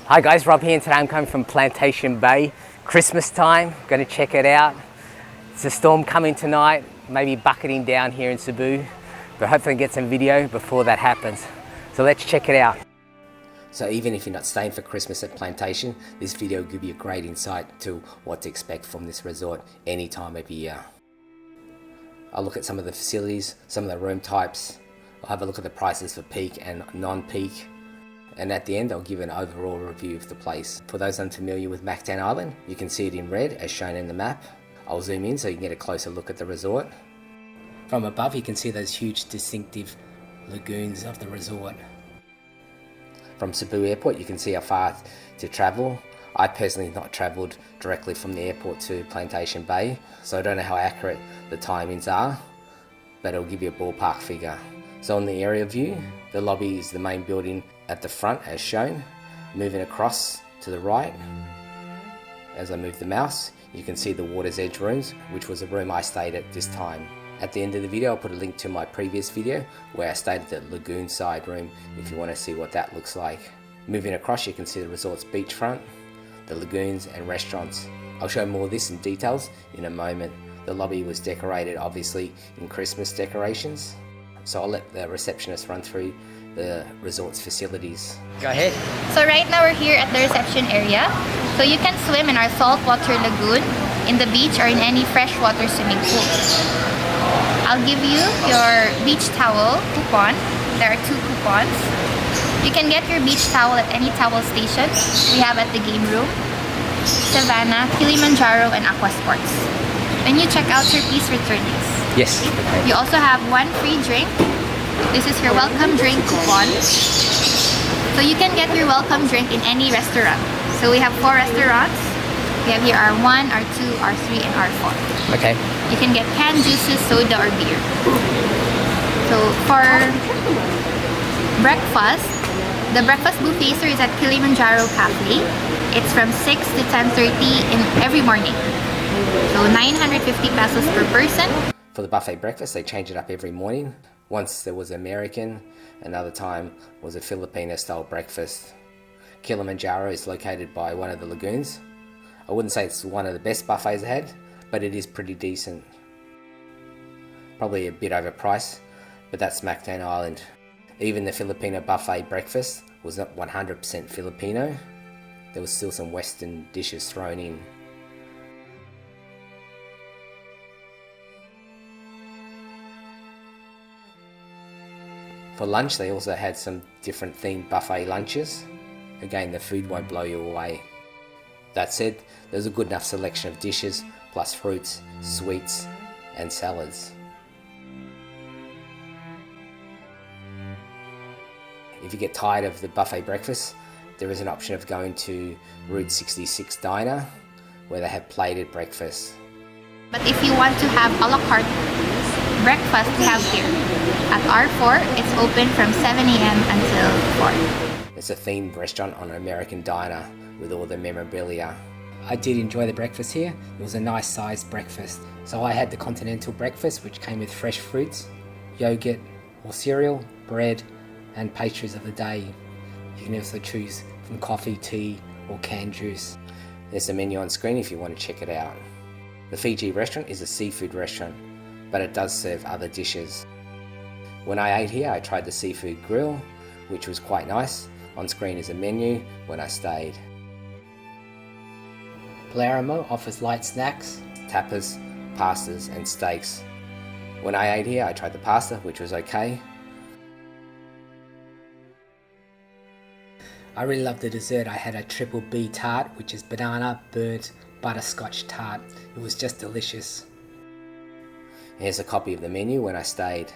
Hi guys, Rob here, and today I'm coming from Plantation Bay. Christmas time, going to check it out. It's a storm coming tonight, maybe bucketing down here in Cebu, but hopefully get some video before that happens. So let's check it out. So even if you're not staying for Christmas at Plantation, this video will give you a great insight to what to expect from this resort any time of year. I'll look at some of the facilities, some of the room types. I'll have a look at the prices for peak and non-peak. And at the end, I'll give an overall review of the place. For those unfamiliar with Mactan Island, you can see it in red as shown in the map. I'll zoom in so you can get a closer look at the resort. From above, you can see those huge distinctive lagoons of the resort. From Cebu Airport, you can see how far to travel. I personally have not travelled directly from the airport to Plantation Bay, so I don't know how accurate the timings are, but it'll give you a ballpark figure. So on the area view, the lobby is the main building at the front as shown. Moving across to the right, as I move the mouse, you can see the water's edge rooms, which was a room I stayed at this time. At the end of the video, I'll put a link to my previous video where I stayed at the Lagoon side room if you want to see what that looks like. Moving across, you can see the resort's beachfront, the lagoons and restaurants. I'll show more of this in details in a moment. The lobby was decorated obviously in Christmas decorations, so I'll let the receptionist run through the resort's facilities. Go ahead. So right now we're here at the reception area. So you can swim in our saltwater lagoon, in the beach, or in any freshwater swimming pool. I'll give you your beach towel coupon. There are 2 coupons. You can get your beach towel at any towel station we have at the game room, Savannah, Kilimanjaro, and Aqua Sports. When you check out your please return this. Yes. You also have 1 free drink. This is your welcome drink coupon. So you can get your welcome drink in any restaurant. So we have 4 restaurants. We have here R1, R2, R3, and R4. Okay. You can get canned juices, soda, or beer. So for breakfast, the breakfast buffet is at Kilimanjaro Cafe. It's from 6 to 10:30 in every morning. So 950 pesos per person. For the buffet breakfast, they change it up every morning. Once there was American, another time was a Filipino style breakfast. Kilimanjaro is located by one of the lagoons. I wouldn't say it's one of the best buffets I had, but it is pretty decent. Probably a bit overpriced, but that's Mactan Island. Even the Filipino buffet breakfast was not 100% Filipino. There was still some Western dishes thrown in. For lunch, they also had some different themed buffet lunches. Again, the food won't blow you away. That said, there's a good enough selection of dishes, plus fruits, sweets, and salads. If you get tired of the buffet breakfast, there is an option of going to Route 66 Diner, where they have plated breakfast. But if you want to have a la carte breakfast, we have here. At R4, it's open from 7 a.m. until 4. It's a themed restaurant on an American diner with all the memorabilia. I did enjoy the breakfast here. It was a nice sized breakfast. So I had the continental breakfast, which came with fresh fruits, yogurt or cereal, bread, and pastries of the day. You can also choose from coffee, tea, or canned juice. There's a menu on screen if you want to check it out. The Fiji restaurant is a seafood restaurant, but it does serve other dishes. When I ate here, I tried the seafood grill, which was quite nice. On screen is a menu when I stayed. Palermo offers light snacks, tapas, pastas, and steaks. When I ate here, I tried the pasta, which was okay. I really loved the dessert. I had a triple B tart, which is banana, burnt, butterscotch tart. It was just delicious. Here's a copy of the menu when I stayed.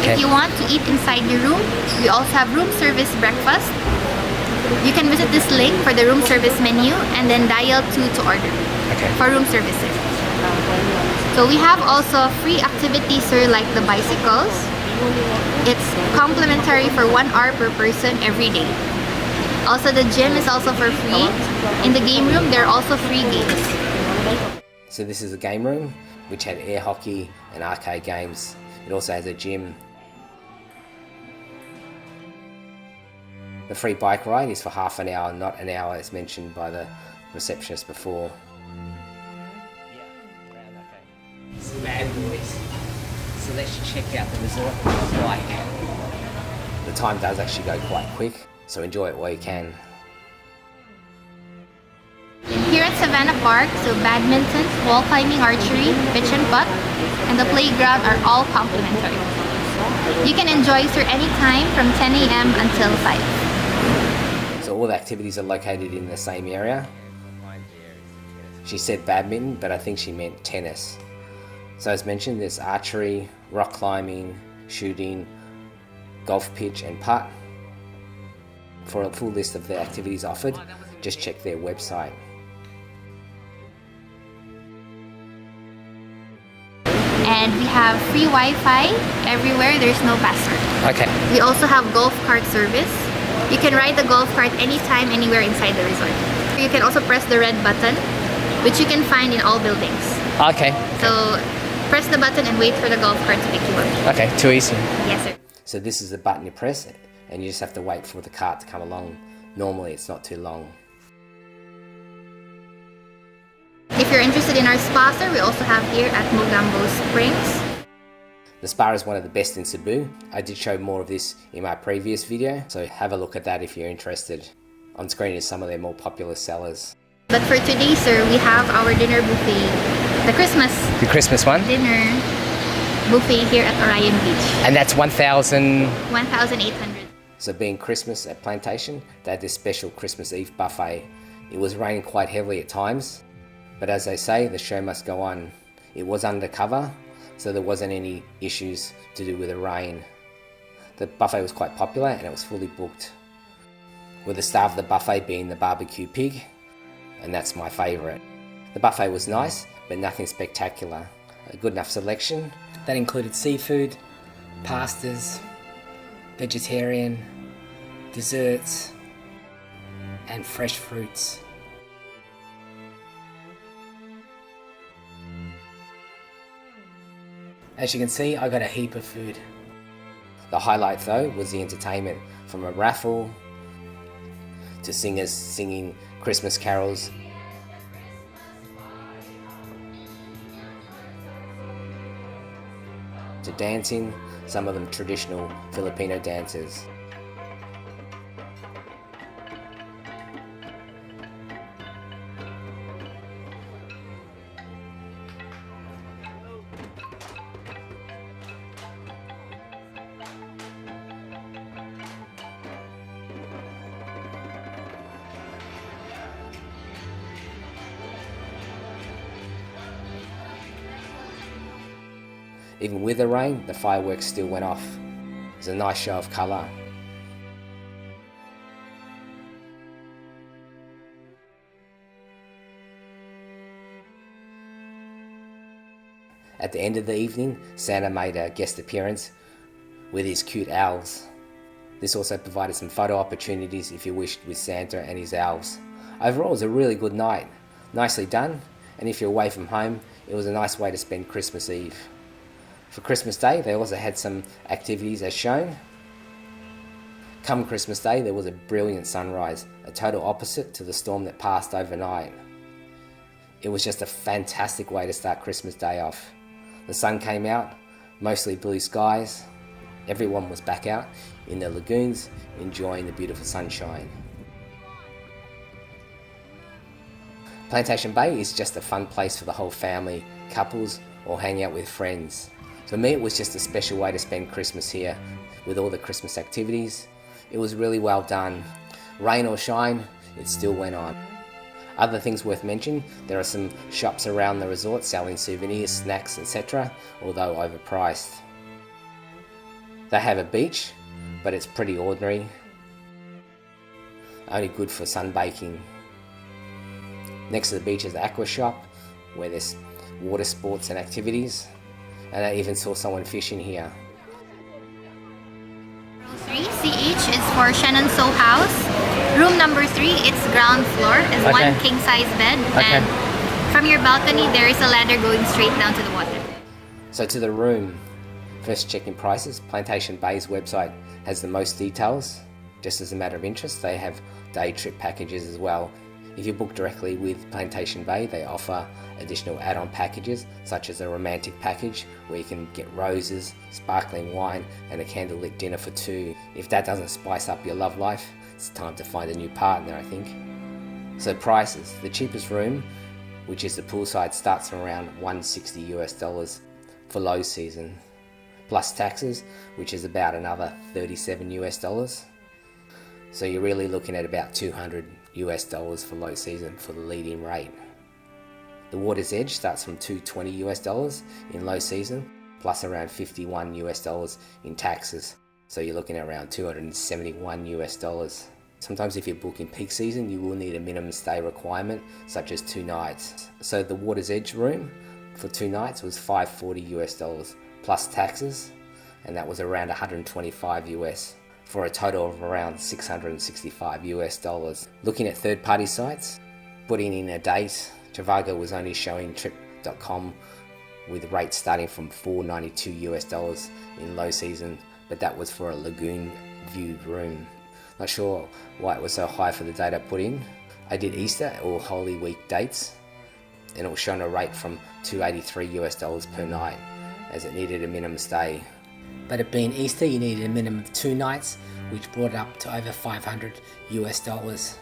If you want to eat inside the room, we also have room service breakfast. You can visit this link for the room service menu and then dial 2 to order for room services. So we have also free activities here like the bicycles. It's complimentary for 1 hour per person every day. Also, the gym is also for free. In the game room, there are also free games. So this is a game room. which had air hockey and arcade games. It also has a gym. The free bike ride is for half an hour, not an hour as mentioned by the receptionist before. It's bad boys. So let's check out the resort and what's like. The time does actually go quite quick, so enjoy it while you can. Here at Savannah Park, so badminton, wall climbing, archery, pitch and putt, and the playground are all complimentary. You can enjoy through any time from 10 a.m. until 5. So all the activities are located in the same area. She said badminton, but I think she meant tennis. So as mentioned, there's archery, rock climbing, shooting, golf pitch and putt. For a full list of the activities offered, just check their website. And we have free Wi-Fi everywhere, there's no password. Okay. We also have golf cart service. You can ride the golf cart anytime, anywhere inside the resort. You can also press the red button, which you can find in all buildings. Okay. So press the button and wait for the golf cart to pick you up. Okay, too easy. Yes, sir. So this is the button you press and you just have to wait for the cart to come along. Normally it's not too long. If you're interested in our spa, sir, we also have here at Mogambo Springs. The spa is one of the best in Cebu. I did show more of this in my previous video, so have a look at that if you're interested. On screen is some of their more popular sellers. But for today, sir, we have our dinner buffet. The Christmas one? Dinner buffet here at Orion Beach. And that's 1,000... 1,800. So being Christmas at Plantation, they had this special Christmas Eve buffet. It was raining quite heavily at times, but as they say, the show must go on. It was undercover, so there wasn't any issues to do with the rain. The buffet was quite popular and it was fully booked, with the star of the buffet being the barbecue pig, and that's my favourite. The buffet was nice, but nothing spectacular. A good enough selection. That included seafood, pastas, vegetarian, desserts, and fresh fruits. As you can see, I got a heap of food. The highlight though was the entertainment, from a raffle to singers singing Christmas carols, to dancing, some of them traditional Filipino dances. Even with the rain, the fireworks still went off. It was a nice show of colour. At the end of the evening, Santa made a guest appearance with his cute owls. This also provided some photo opportunities if you wished with Santa and his owls. Overall, it was a really good night. Nicely done, and if you're away from home, it was a nice way to spend Christmas Eve. For Christmas Day, they also had some activities as shown. Come Christmas Day, there was a brilliant sunrise, a total opposite to the storm that passed overnight. It was just a fantastic way to start Christmas Day off. The sun came out, mostly blue skies. Everyone was back out in the lagoons, enjoying the beautiful sunshine. Plantation Bay is just a fun place for the whole family, couples, or hang out with friends. For me, it was just a special way to spend Christmas here with all the Christmas activities. It was really well done. Rain or shine, it still went on. Other things worth mentioning, there are some shops around the resort selling souvenirs, snacks, etc., although overpriced. They have a beach, but it's pretty ordinary. Only good for sunbaking. Next to the beach is the aqua shop, where there's water sports and activities. And I even saw someone fishing here. 3 CH is for Shannon So House. Room number 3, it's ground floor, is one king size bed. Okay. And from your balcony, there is a ladder going straight down to the water. So to the room, first checking prices. Plantation Bay's website has the most details. Just as a matter of interest, they have day trip packages as well. If you book directly with Plantation Bay, they offer additional add-on packages such as a romantic package where you can get roses, sparkling wine and a candlelit dinner for two. If that doesn't spice up your love life, it's time to find a new partner, I think. So prices, the cheapest room, which is the poolside, starts from around $160 for low season, plus taxes, which is about another $37. So you're really looking at about $200 for low season for the lead-in rate. The water's edge starts from $220 in low season, plus around $51 in taxes. So you're looking at around $271. Sometimes if you book in peak season, you will need a minimum stay requirement, such as 2 nights. So the water's edge room for 2 nights was $540 plus taxes, and that was around $125 for a total of around $665. Looking at third-party sites, putting in a date, Trivago was only showing trip.com with rates starting from $492 in low season, but that was for a lagoon view room. Not sure why it was so high for the date I put in. I did Easter or Holy Week dates, and it was showing a rate from $283 per night, as it needed a minimum stay. But it being Easter, you needed a minimum of 2 nights, which brought it up to over $500.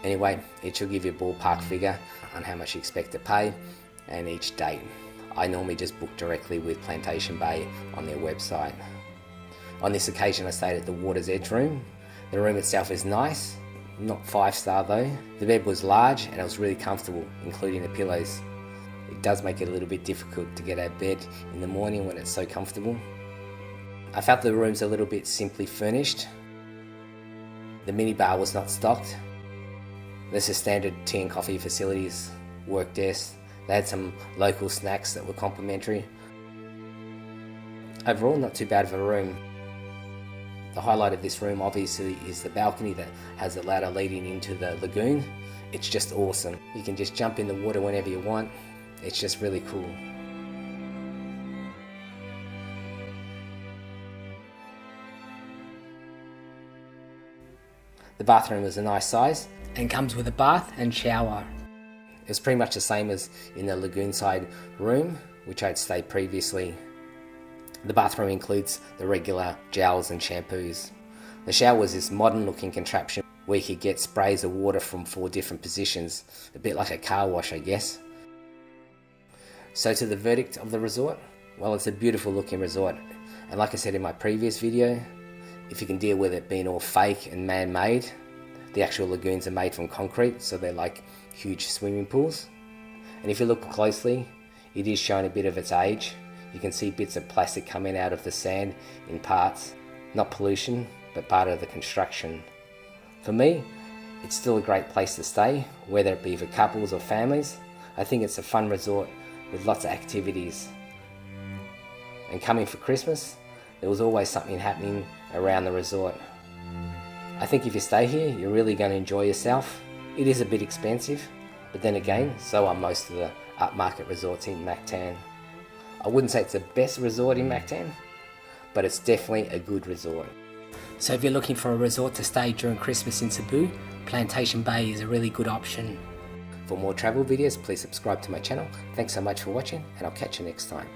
Anyway, it should give you a ballpark figure on how much you expect to pay and each date. I normally just book directly with Plantation Bay on their website. On this occasion, I stayed at the Water's Edge room. The room itself is nice, not 5-star though. The bed was large and it was really comfortable, including the pillows. It does make it a little bit difficult to get out of bed in the morning when it's so comfortable. I felt the room's a little bit simply furnished. The minibar was not stocked. There's a standard tea and coffee facilities, work desk. They had some local snacks that were complimentary. Overall, not too bad of a room. The highlight of this room obviously is the balcony that has a ladder leading into the lagoon. It's just awesome. You can just jump in the water whenever you want. It's just really cool. The bathroom is a nice size and comes with a bath and shower. It's pretty much the same as in the lagoon side room, which I'd stayed previously. The bathroom includes the regular gels and shampoos. The shower was this modern looking contraption where you could get sprays of water from 4 different positions, a bit like a car wash, I guess. So to the verdict of the resort, well, it's a beautiful looking resort, and like I said in my previous video, if you can deal with it being all fake and man-made, the actual lagoons are made from concrete, so they're like huge swimming pools. And if you look closely, it is showing a bit of its age. You can see bits of plastic coming out of the sand in parts. Not pollution, but part of the construction. For me, it's still a great place to stay, whether it be for couples or families. I think it's a fun resort with lots of activities. And coming for Christmas, there was always something happening around the resort. I think if you stay here, you're really going to enjoy yourself. It is a bit expensive, but then again, so are most of the upmarket resorts in Mactan. I wouldn't say it's the best resort in Mactan, but it's definitely a good resort. So if you're looking for a resort to stay during Christmas in Cebu, Plantation Bay is a really good option. For more travel videos, please subscribe to my channel. Thanks so much for watching, and I'll catch you next time.